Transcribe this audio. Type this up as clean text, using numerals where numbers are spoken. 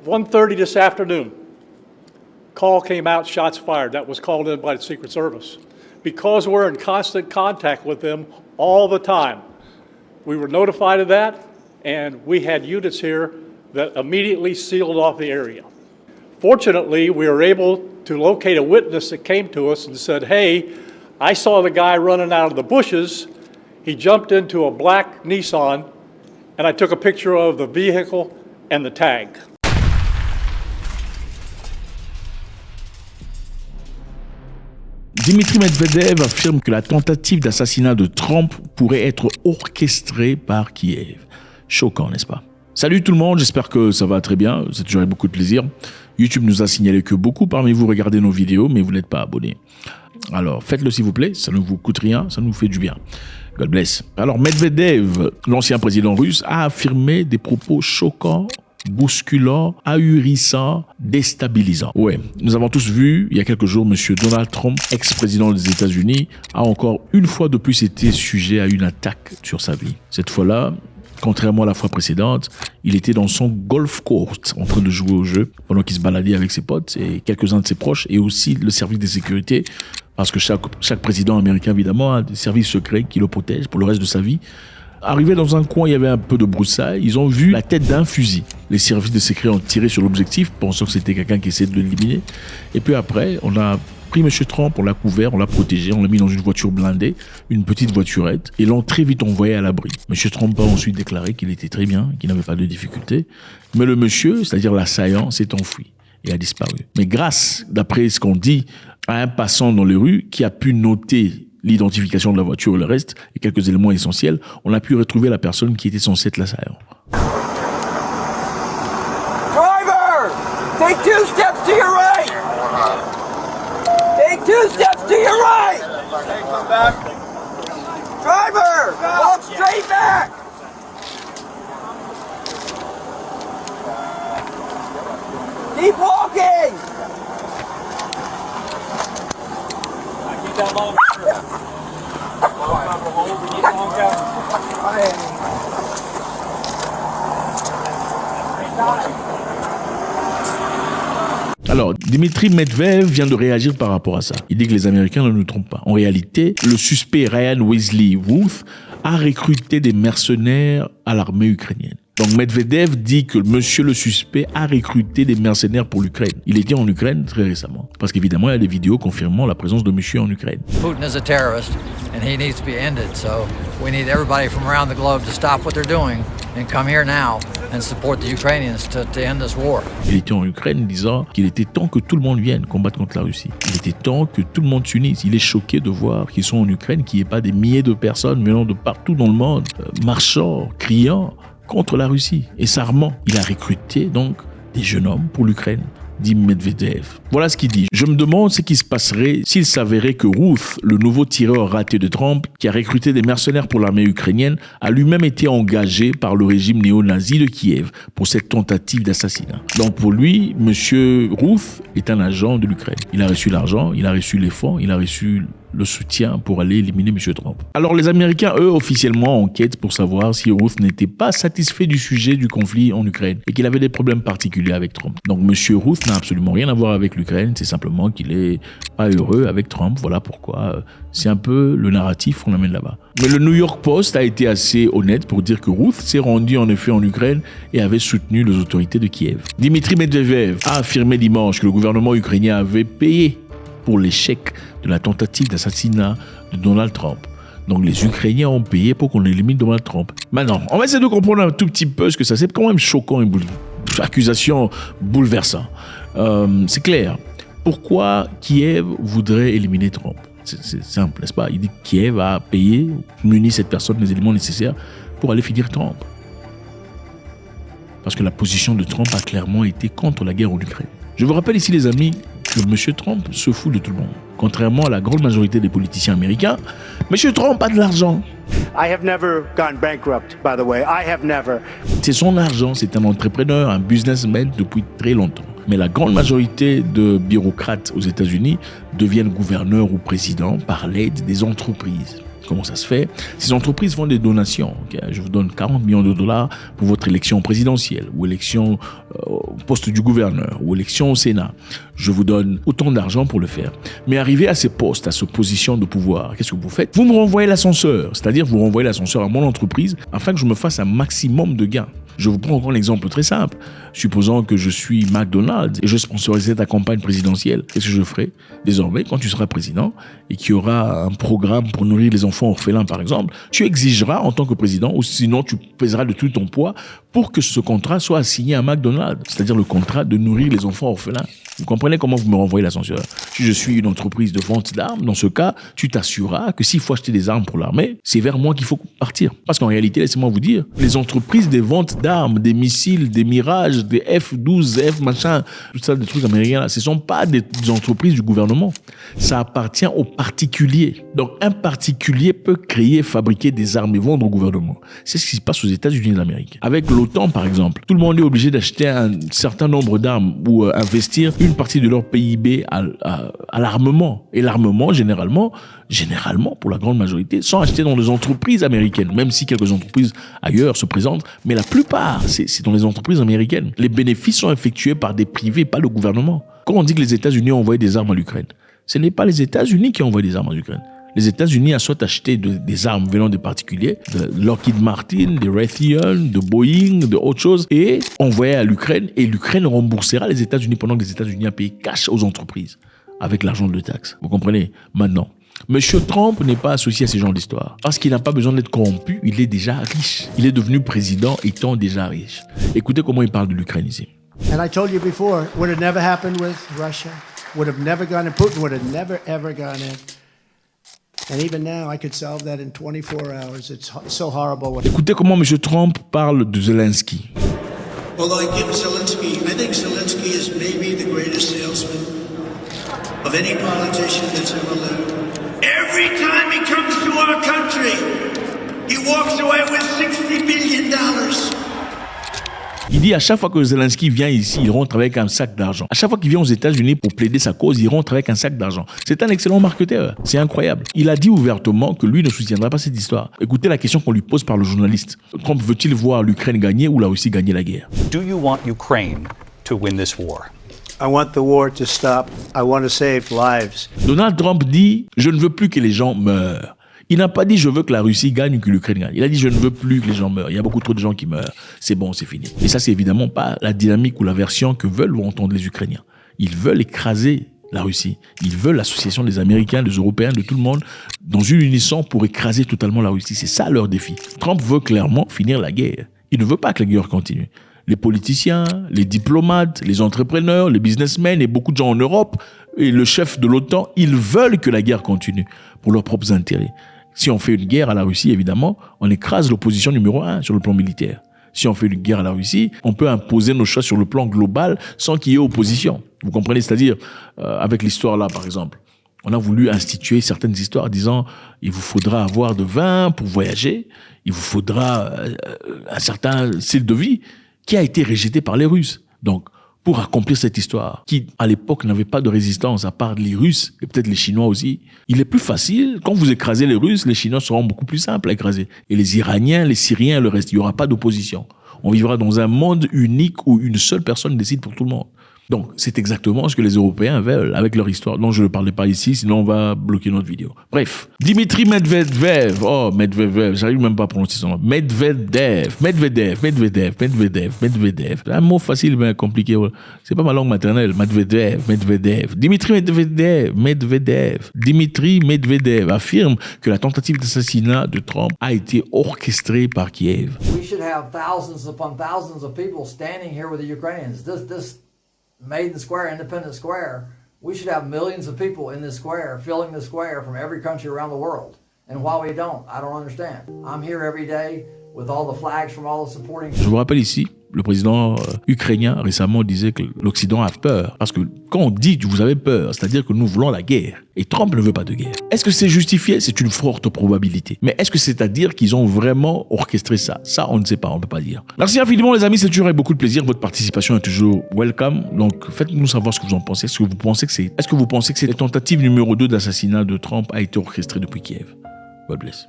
1:30 this afternoon, call came out, shots fired. That was called in by the Secret Service. Because we're in constant contact with them all the time, we were notified of that, and we had units here that immediately sealed off the area. Fortunately, we were able to locate a witness that came to us and said, hey, I saw the guy running out of the bushes. He jumped into a black Nissan, and I took a picture of the vehicle and the tag. Dimitri Medvedev affirme que la tentative d'assassinat de Trump pourrait être orchestrée par Kiev. Choquant, n'est-ce pas? Salut tout le monde, j'espère que ça va très bien, c'est toujours avec beaucoup de plaisir. YouTube nous a signalé que beaucoup parmi vous regardez nos vidéos, mais vous n'êtes pas abonnés. Alors faites-le s'il vous plaît, ça ne vous coûte rien, ça nous fait du bien. God bless. Alors Medvedev, l'ancien président russe, a affirmé des propos choquants, bousculant, ahurissant, déstabilisant. Ouais, nous avons tous vu, il y a quelques jours, M. Donald Trump, ex-président des États-Unis, a encore une fois de plus été sujet à une attaque sur sa vie. Cette fois-là, contrairement à la fois précédente, il était dans son golf court en train de jouer au jeu pendant qu'il se baladait avec ses potes et quelques-uns de ses proches et aussi le service de sécurité parce que chaque président américain évidemment a des services secrets qui le protègent pour le reste de sa vie. Arrivé dans un coin, il y avait un peu de broussailles. Ils ont vu la tête d'un fusil. Les services de sécurité ont tiré sur l'objectif, pensant que c'était quelqu'un qui essayait de l'éliminer. Et puis après, on a pris M. Trump, on l'a couvert, on l'a protégé, on l'a mis dans une voiture blindée, une petite voiturette, et l'ont très vite envoyé à l'abri. M. Trump a ensuite déclaré qu'il était très bien, qu'il n'avait pas de difficultés. Mais le monsieur, c'est-à-dire l'assaillant, s'est enfui et a disparu. Mais grâce, d'après ce qu'on dit, à un passant dans les rues qui a pu noter l'identification de la voiture et le reste, et quelques éléments essentiels, on a pu retrouver la personne qui était censée être l'assaillant. Driver! Take 2 steps to your right! Take 2 steps to your right! Come back. Driver! Walk straight back! Keep walking! Keep that long. Alors, Dimitri Medvedev vient de réagir par rapport à ça. Il dit que les Américains ne nous trompent pas. En réalité, le suspect Ryan Wesley Ruth a recruté des mercenaires à l'armée ukrainienne. Donc Medvedev dit que monsieur le suspect a recruté des mercenaires pour l'Ukraine. Il était en Ukraine très récemment. Parce qu'évidemment, il y a des vidéos confirmant la présence de monsieur en Ukraine. Putin is a terrorist and he needs to be ended. So we need everybody from around the globe to stop what they're doing and come here now and support the Ukrainians to end this war. Il était en Ukraine disant qu'il était temps que tout le monde vienne combattre contre la Russie. Il était temps que tout le monde s'unisse. Il est choqué de voir qu'ils sont en Ukraine, qu'il n'y ait pas des milliers de personnes venant de partout dans le monde, marchant, criant contre la Russie et s'armant. Il a recruté donc des jeunes hommes pour l'Ukraine, dit Medvedev. Voilà ce qu'il dit. Je me demande ce qui se passerait s'il s'avérait que Ruth, le nouveau tireur raté de Trump, qui a recruté des mercenaires pour l'armée ukrainienne, a lui-même été engagé par le régime néo-nazi de Kiev pour cette tentative d'assassinat. Donc pour lui, monsieur Ruth est un agent de l'Ukraine. Il a reçu l'argent, il a reçu les fonds, il a reçu le soutien pour aller éliminer M. Trump. Alors les Américains, eux, officiellement enquêtent pour savoir si Ruth n'était pas satisfait du sujet du conflit en Ukraine et qu'il avait des problèmes particuliers avec Trump. Donc M. Ruth n'a absolument rien à voir avec l'Ukraine, c'est simplement qu'il est pas heureux avec Trump, voilà pourquoi. C'est un peu le narratif qu'on amène là-bas. Mais le New York Post a été assez honnête pour dire que Ruth s'est rendu en effet en Ukraine et avait soutenu les autorités de Kiev. Dimitri Medvedev a affirmé dimanche que le gouvernement ukrainien avait payé pour l'échec de la tentative d'assassinat de Donald Trump. Donc les Ukrainiens ont payé pour qu'on élimine Donald Trump. Maintenant, on va essayer de comprendre un tout petit peu ce que ça c'est. Quand même choquant, une accusation bouleversante. C'est clair. Pourquoi Kiev voudrait éliminer Trump? C'est simple, n'est-ce pas? Il dit que Kiev a payé, muni cette personne des éléments nécessaires pour aller finir Trump. Parce que la position de Trump a clairement été contre la guerre en Ukraine. Je vous rappelle ici, les amis, que M. Trump se fout de tout le monde. Contrairement à la grande majorité des politiciens américains, M. Trump a de l'argent. I have never gone bankrupt, by the way. I have never. C'est son argent, c'est un entrepreneur, un businessman depuis très longtemps. Mais la grande majorité de bureaucrates aux États-Unis deviennent gouverneurs ou présidents par l'aide des entreprises. Comment ça se fait? Ces entreprises font des donations. Okay? Je vous donne 40 millions de dollars pour votre élection présidentielle ou élection au poste du gouverneur ou élection au Sénat. Je vous donne autant d'argent pour le faire. Mais arrivé à ces postes, à ces positions de pouvoir, qu'est-ce que vous faites? Vous me renvoyez l'ascenseur. C'est-à-dire, vous renvoyez l'ascenseur à mon entreprise afin que je me fasse un maximum de gains. Je vous prends encore un exemple très simple. Supposons que je suis McDonald's et je sponsorisais ta campagne présidentielle. Qu'est-ce que je ferai? Désormais, quand tu seras président et qu'il y aura un programme pour nourrir les enfants orphelins, par exemple, tu exigeras en tant que président, ou sinon tu pèseras de tout ton poids pour que ce contrat soit assigné à McDonald's, c'est-à-dire le contrat de nourrir les enfants orphelins. Vous comprenez comment vous me renvoyez l'ascenseur? Si je suis une entreprise de vente d'armes, dans ce cas, tu t'assureras que s'il faut acheter des armes pour l'armée, c'est vers moi qu'il faut partir. Parce qu'en réalité, laissez-moi vous dire, les entreprises des ventes d'armes, des missiles, des Mirage, des F-12, F machin, tout ça, des trucs américains, là, ce ne sont pas des entreprises du gouvernement. Ça appartient aux particuliers. Donc, un particulier peut créer, fabriquer des armes et vendre au gouvernement. C'est ce qui se passe aux États-Unis d'Amérique. Avec l'OTAN, par exemple, tout le monde est obligé d'acheter un certain nombre d'armes ou investir une partie de leur PIB à l'armement. Et l'armement, généralement, pour la grande majorité, sont achetés dans les entreprises américaines, même si quelques entreprises ailleurs se présentent, mais la plupart, c'est dans les entreprises américaines. Les bénéfices sont effectués par des privés, pas le gouvernement. Quand on dit que les États-Unis ont envoyé des armes à l'Ukraine, ce n'est pas les États-Unis qui ont envoyé des armes à l'Ukraine. Les États-Unis ont soit acheté des armes venant des particuliers, de Lockheed Martin, de Raytheon, de Boeing, de autre chose, et envoyé à l'Ukraine, et l'Ukraine remboursera les États-Unis pendant que les États-Unis ont payé cash aux entreprises, avec l'argent de taxes. Vous comprenez? Maintenant, Monsieur Trump n'est pas associé à ces genres d'histoire. Parce qu'il n'a pas besoin d'être corrompu, il est déjà riche. Il est devenu président étant déjà riche. Écoutez comment il parle de l'Ukraine ici. And I told you before, it would have never happened with Russia. Would have never gone in. Putin would have never, ever gone in. And even now, I could solve that in 24 hours. It's so horrible. Écoutez comment M. Trump parle de Zelensky. Although I think Zelensky is maybe the greatest salesman of any politician that's ever lived. Every time he comes to our country, he walks away with $60 million. Il dit à chaque fois que Zelensky vient ici, il rentre avec un sac d'argent. À chaque fois qu'il vient aux États-Unis pour plaider sa cause, il rentre avec un sac d'argent. C'est un excellent marketeur. C'est incroyable. Il a dit ouvertement que lui ne soutiendra pas cette histoire. Écoutez la question qu'on lui pose par le journaliste. Trump veut-il voir l'Ukraine gagner ou la Russie gagner la guerre? Do you want Ukraine to win this war? I want the war to stop. I want to save lives. Donald Trump dit « Je ne veux plus que les gens meurent ». Il n'a pas dit « Je veux que la Russie gagne ou que l'Ukraine gagne ». Il a dit « Je ne veux plus que les gens meurent. Il y a beaucoup trop de gens qui meurent. C'est bon, c'est fini ». Et ça, c'est évidemment pas la dynamique ou la version que veulent ou entendre les Ukrainiens. Ils veulent écraser la Russie. Ils veulent l'association des Américains, des Européens, de tout le monde, dans une unisson pour écraser totalement la Russie. C'est ça leur défi. Trump veut clairement finir la guerre. Il ne veut pas que la guerre continue. Les politiciens, les diplomates, les entrepreneurs, les businessmen et beaucoup de gens en Europe et le chef de l'OTAN, ils veulent que la guerre continue pour leurs propres intérêts. Si on fait une guerre à la Russie, évidemment, on écrase l'opposition numéro 1 sur le plan militaire. Si on fait une guerre à la Russie, on peut imposer nos choix sur le plan global sans qu'il y ait opposition. Vous comprenez? C'est-à-dire, avec l'histoire là, par exemple, on a voulu instituer certaines histoires disant il vous faudra avoir de vin pour voyager, il vous faudra un certain style de vie qui a été rejeté par les Russes. Donc, pour accomplir cette histoire, qui à l'époque n'avait pas de résistance à part les Russes et peut-être les Chinois aussi, il est plus facile, quand vous écrasez les Russes, les Chinois seront beaucoup plus simples à écraser. Et les Iraniens, les Syriens, le reste, il n'y aura pas d'opposition. On vivra dans un monde unique où une seule personne décide pour tout le monde. Donc, c'est exactement ce que les Européens veulent avec leur histoire. Non, je ne parlais pas ici, sinon on va bloquer notre vidéo. Bref, Dimitri Medvedev, j'arrive même pas à prononcer son nom. Medvedev. C'est un mot facile mais compliqué. C'est pas ma langue maternelle. Medvedev. Dimitri Medvedev affirme que la tentative d'assassinat de Trump a été orchestrée par Kiev. We should have thousands upon thousands of people standing here with the Ukrainians. This Maiden Square, Independence Square, we should have millions of people in this square, filling the square from every country around the world. And why we don't, I don't understand. I'm here every day with all the flags from all the supporting... Je vous rappelle ici, le président ukrainien récemment disait que l'Occident a peur. Parce que quand on dit que vous avez peur, c'est-à-dire que nous voulons la guerre. Et Trump ne veut pas de guerre. Est-ce que c'est justifié? C'est une forte probabilité. Mais est-ce que c'est-à-dire qu'ils ont vraiment orchestré ça? Ça, on ne sait pas, on ne peut pas dire. Merci infiniment les amis, c'est toujours avec beaucoup de plaisir. Votre participation est toujours welcome. Donc faites-nous savoir ce que vous en pensez. Est-ce que vous pensez que cette tentative numéro 2 d'assassinat de Trump a été orchestrée depuis Kiev? God bless.